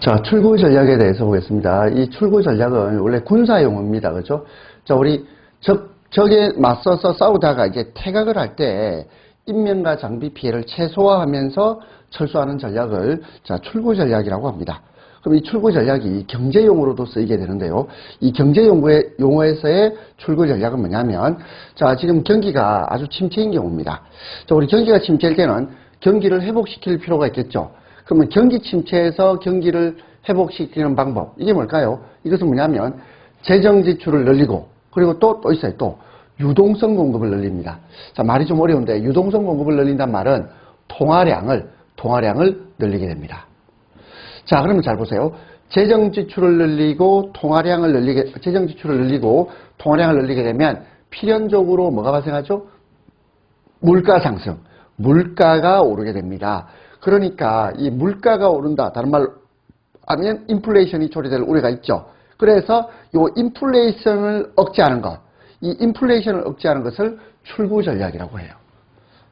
자, 출구 전략에 대해서 보겠습니다. 이 출구 전략은 원래 군사 용어입니다. 그죠? 자, 우리 적에 맞서서 싸우다가 이제 퇴각을 할 때 인명과 장비 피해를 최소화하면서 철수하는 전략을 자, 출구 전략이라고 합니다. 그럼 이 출구 전략이 경제 용어로도 쓰이게 되는데요. 이 경제 용어에서의 출구 전략은 뭐냐면, 자, 지금 경기가 아주 침체인 경우입니다. 자, 우리 경기가 침체일 때는 경기를 회복시킬 필요가 있겠죠. 그러면 경기 침체에서 경기를 회복시키는 방법, 이게 뭘까요? 이것은 뭐냐면 재정 지출을 늘리고, 그리고 또 있어요. 또 유동성 공급을 늘립니다. 자, 말이 좀 어려운데 유동성 공급을 늘린다는 말은 통화량을 늘리게 됩니다. 자, 그러면 잘 보세요. 재정 지출을 늘리고 통화량을 늘리게 되면 필연적으로 뭐가 발생하죠? 물가 상승, 물가가 오르게 됩니다. 그러니까 이 물가가 오른다, 다른 말로 하면 인플레이션이 초래될 우려가 있죠. 그래서 이 인플레이션을 억제하는 것을 출구 전략이라고 해요.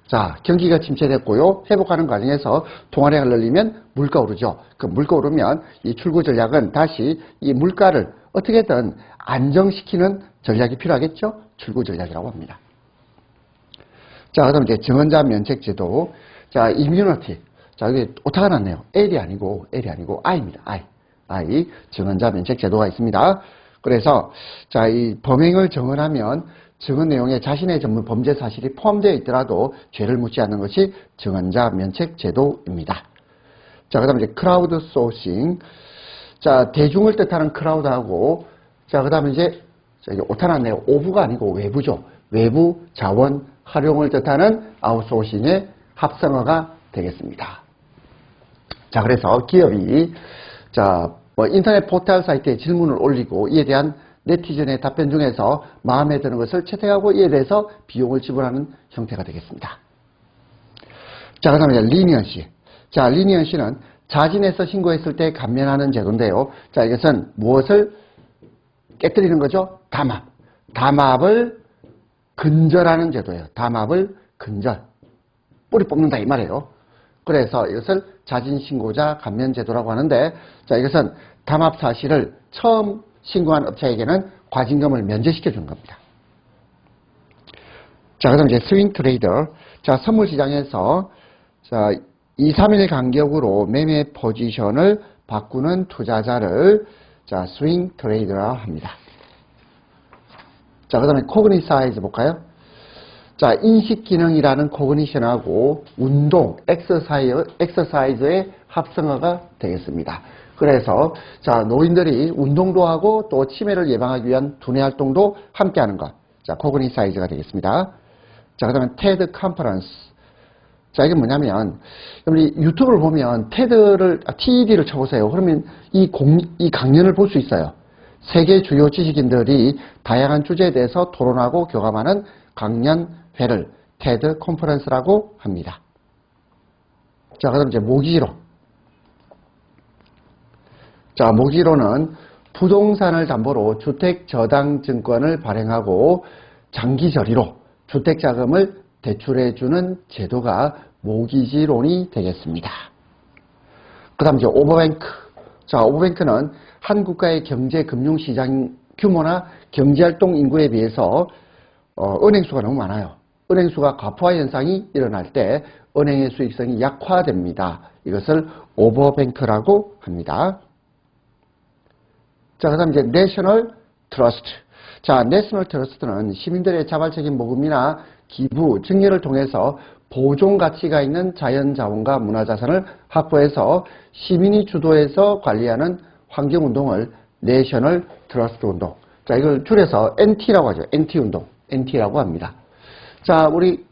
자, 경기가 침체됐고요. 회복하는 과정에서 통화량을 늘리면 물가 오르죠. 그 물가 오르면 이 출구 전략은 다시 이 물가를 어떻게든 안정시키는 전략이 필요하겠죠. 출구 전략이라고 합니다. 자, 그다음 이제 증언자 면책 제도. 자, 이뮤니티. 자, 여기 오타가 났네요. L이 아니고 I입니다. I. 증언자 면책 제도가 있습니다. 그래서 자, 이 범행을 증언하면 증언 내용에 자신의 전문 범죄 사실이 포함되어 있더라도 죄를 묻지 않는 것이 증언자 면책 제도입니다. 자, 그다음에 이제 크라우드 소싱. 자, 대중을 뜻하는 크라우드하고, 자, 그다음에 이제 이게 오타 났네요. 오브가 아니고 외부죠. 외부 자원 활용을 뜻하는 아웃소싱의 합성어가 되겠습니다. 자, 그래서 기업이 인터넷 포털 사이트에 질문을 올리고 이에 대한 네티즌의 답변 중에서 마음에 드는 것을 채택하고 이에 대해서 비용을 지불하는 형태가 되겠습니다. 자, 그 다음에 리니언시. 자, 리니언시는 자진해서 신고했을 때 감면하는 제도인데요. 자, 이것은 무엇을 깨뜨리는 거죠? 담합을 근절하는 제도예요. 담합을 근절. 뿌리 뽑는다 이 말이에요. 그래서 이것을 자진신고자 감면제도라고 하는데, 자, 이것은 담합 사실을 처음 신고한 업체에게는 과징금을 면제시켜 주는 겁니다. 자, 그 다음 이제 스윙 트레이더. 자, 선물 시장에서 2, 3일 간격으로 매매 포지션을 바꾸는 투자자를 자, 스윙 트레이더라 합니다. 자, 그 다음에 코그니사이즈 볼까요? 자, 인식 기능이라는 코그니션하고 운동, 엑서사이즈의 합성어가 되겠습니다. 그래서 자, 노인들이 운동도 하고 또 치매를 예방하기 위한 두뇌 활동도 함께 하는 것. 자, 코그니사이즈가 되겠습니다. 자, 그다음에 테드 컨퍼런스. 자, 이게 뭐냐면 우리 유튜브를 보면 TED를 쳐보세요. 그러면 이 강연을 볼 수 있어요. 세계 주요 지식인들이 다양한 주제에 대해서 토론하고 교감하는 강연회를 테드 컨퍼런스라고 합니다. 자, 그다음 이제 모기지로. 자, 모기지로는 부동산을 담보로 주택저당증권을 발행하고 장기저리로 주택자금을 대출해주는 제도가 모기지론이 되겠습니다. 그 다음 이제 오버뱅크. 자, 오버뱅크는 한 국가의 경제 금융시장 규모나 경제활동 인구에 비해서 은행수가 너무 많아요. 은행수가 과포화 현상이 일어날 때 은행의 수익성이 약화됩니다. 이것을 오버뱅크라고 합니다. 자, 그 다음 이제 내셔널 트러스트. 자, 내셔널 트러스트는 시민들의 자발적인 모금이나 기부, 증여를 통해서 보존 가치가 있는 자연자원과 문화자산을 확보해서 시민이 주도해서 관리하는 환경운동을 내셔널 트러스트 운동. 자, 이걸 줄여서 NT라고 하죠. NT운동. NT라고 합니다. 자, 우리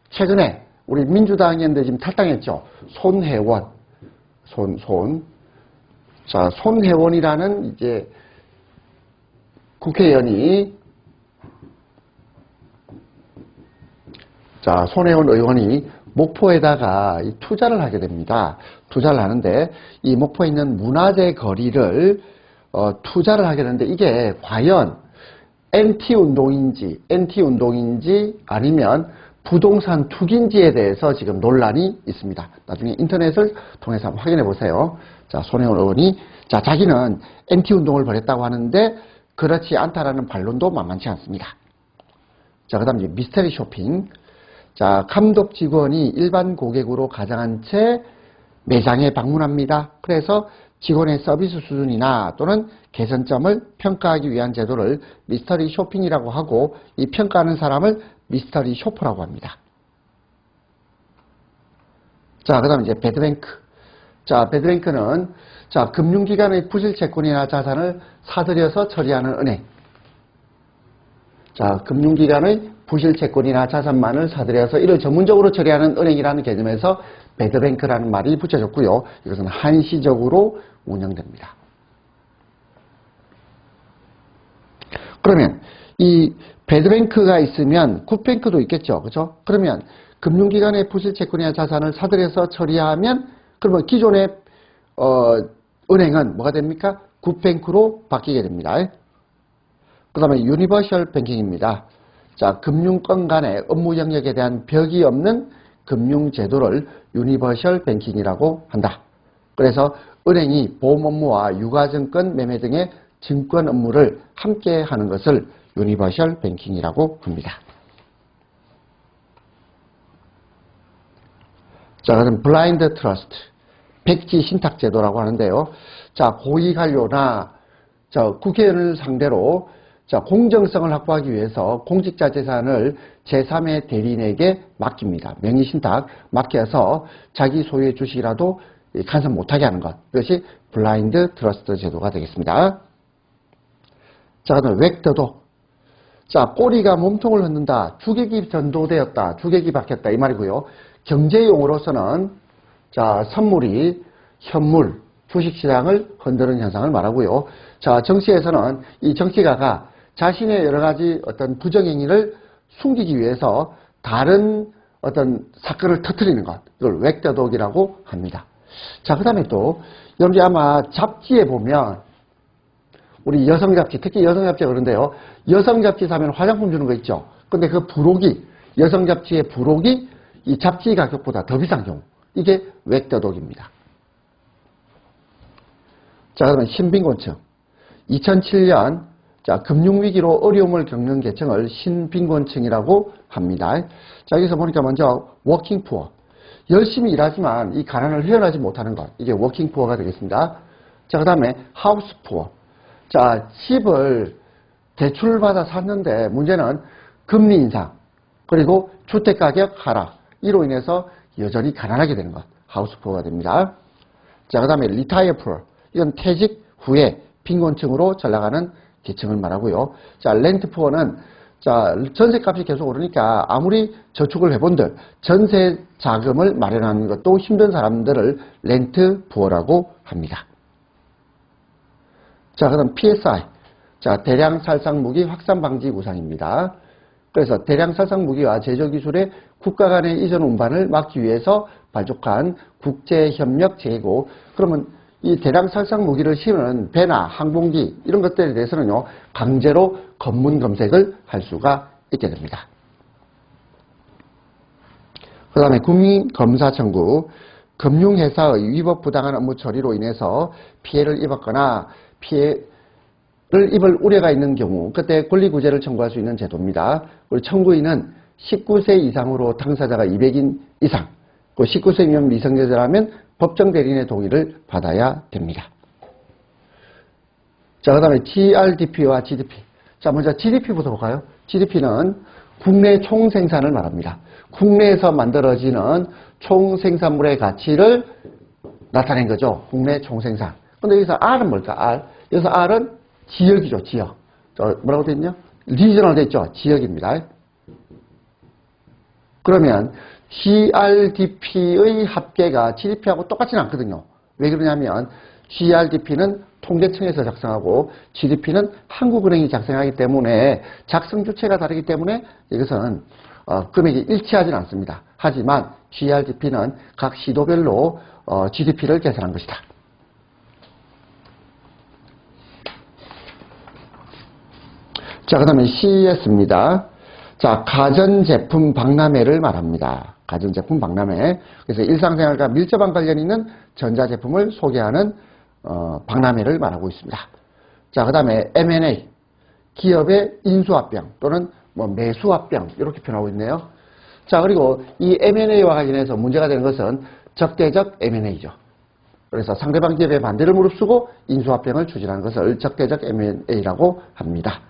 최근에 우리 민주당이었는데 지금 탈당했죠. 손혜원. 자, 손혜원이라는 이제 국회의원이, 자, 손혜원 의원이 목포에다가 투자를 하게 됩니다. 투자를 하는데 이 목포에 있는 문화재 거리를 투자를 하게 되는데 이게 과연 NT운동인지 아니면 부동산 투기인지에 대해서 지금 논란이 있습니다. 나중에 인터넷을 통해서 한번 확인해 보세요. 자, 손혜원 의원이 자, 자기는 엔티운동을 벌였다고 하는데 그렇지 않다라는 반론도 만만치 않습니다. 자, 그 다음 이제 미스터리 쇼핑. 자, 감독 직원이 일반 고객으로 가장한 채 매장에 방문합니다. 그래서 직원의 서비스 수준이나 또는 개선점을 평가하기 위한 제도를 미스터리 쇼핑이라고 하고, 이 평가하는 사람을 미스터리 쇼퍼라고 합니다. 자, 그 다음 이제 배드뱅크. 자, 배드뱅크는 자, 금융기관의 부실 채권이나 자산을 사들여서 처리하는 은행. 자, 금융기관의 부실 채권이나 자산만을 사들여서 이를 전문적으로 처리하는 은행이라는 개념에서 배드뱅크라는 말이 붙여졌고요. 이것은 한시적으로 운영됩니다. 그러면 이 배드뱅크가 있으면 굿뱅크도 있겠죠. 그렇죠? 그러면 금융기관의 부실 채권이나 자산을 사들여서 처리하면 그러면 기존의 은행은 뭐가 됩니까? 굿뱅크로 바뀌게 됩니다. 그 다음에 유니버셜 뱅킹입니다. 자, 금융권 간의 업무 영역에 대한 벽이 없는 금융제도를 유니버셜 뱅킹이라고 한다. 그래서 은행이 보험 업무와 유가증권 매매 등의 증권 업무를 함께 하는 것을 유니버셜 뱅킹이라고 합니다. 자, 그럼 블라인드 트러스트, 백지 신탁 제도라고 하는데요. 자, 고위관료나 국회의원을 상대로 공정성을 확보하기 위해서 공직자 재산을 제3의 대리인에게 맡깁니다. 명의신탁 맡겨서 자기 소유의 주식이라도 간섭 못하게 하는 것. 이것이 블라인드 트러스트 제도가 되겠습니다. 자, 그다음 웩더도. 자, 꼬리가 몸통을 흔든다. 주객이 전도되었다. 주객이 박혔다. 이 말이고요. 경제용어로서는 자, 선물이 현물, 주식시장을 흔드는 현상을 말하고요. 자, 정치에서는 이 정치가가 자신의 여러 가지 어떤 부정행위를 숨기기 위해서 다른 어떤 사건을 터뜨리는 것. 이걸 웩더독이라고 합니다. 자, 그 다음에 또, 여러분이 아마 잡지에 보면, 우리 여성 잡지, 특히 여성 잡지가 그런데요. 여성 잡지 사면 화장품 주는 거 있죠. 근데 그 부록이, 여성 잡지의 부록이 이 잡지 가격보다 더 비싼 경우. 이게 웩더독입니다. 자, 그러면 신빈곤층. 2007년 자, 금융위기로 어려움을 겪는 계층을 신빈곤층이라고 합니다. 자, 여기서 보니까 먼저 워킹푸어. 열심히 일하지만 이 가난을 헤어나지 못하는 것. 이게 워킹푸어가 되겠습니다. 자, 그 다음에 하우스푸어. 자, 집을 대출받아 샀는데 문제는 금리 인상, 그리고 주택가격 하락. 이로 인해서 여전히 가난하게 되는 것. 하우스푸어가 됩니다. 자, 그 다음에 리타이어푸어. 이건 퇴직 후에 빈곤층으로 전락하는 계층을 말하고요. 자, 렌트푸어는 자, 전세값이 계속 오르니까 아무리 저축을 해본들 전세 자금을 마련하는 것도 힘든 사람들을 렌트푸어라고 합니다. 자, 그다음 PSI. 자, 대량 살상 무기 확산 방지 구상입니다. 그래서 대량 살상 무기와 제조 기술의 국가 간의 이전 운반을 막기 위해서 발족한 국제 협력 제고. 그러면 이 대량 살상 무기를 실은 배나 항공기 이런 것들에 대해서는요, 강제로 검문 검색을 할 수가 있게 됩니다. 그 다음에 국민검사 청구. 금융회사의 위법 부당한 업무 처리로 인해서 피해를 입었거나 피해를 입을 우려가 있는 경우 그때 권리구제를 청구할 수 있는 제도입니다. 우리 청구인은 19세 이상으로 당사자가 200인 이상, 19세이면 미성년자라면 법정 대리인의 동의를 받아야 됩니다. 자, 그 다음에 GRDP와 GDP. 자, 먼저 GDP부터 볼까요? GDP는 국내 총생산을 말합니다. 국내에서 만들어지는 총생산물의 가치를 나타낸 거죠. 국내 총생산. 근데 여기서 R은 뭘까? R. 여기서 R은 지역이죠. 지역. 뭐라고 되어 있냐? 리저널 되어 있죠. 지역입니다. 그러면 GRDP의 합계가 GDP하고 똑같지는 않거든요. 왜 그러냐면 GRDP는 통계청에서 작성하고 GDP는 한국은행이 작성하기 때문에 작성 주체가 다르기 때문에 이것은 금액이 일치하지는 않습니다. 하지만 GRDP는 각 시도별로 GDP를 계산한 것이다. 자, 그 다음에 CES입니다. 자, 가전제품 박람회를 말합니다. 가전제품 박람회. 그래서 일상생활과 밀접한 관련이 있는 전자제품을 소개하는 박람회를 말하고 있습니다. 자, 그 다음에 M&A, 기업의 인수합병 또는 뭐 매수합병 이렇게 표현하고 있네요. 자, 그리고 이 M&A와 관련해서 문제가 되는 것은 적대적 M&A죠. 그래서 상대방 기업의 반대를 무릅쓰고 인수합병을 추진하는 것을 적대적 M&A라고 합니다.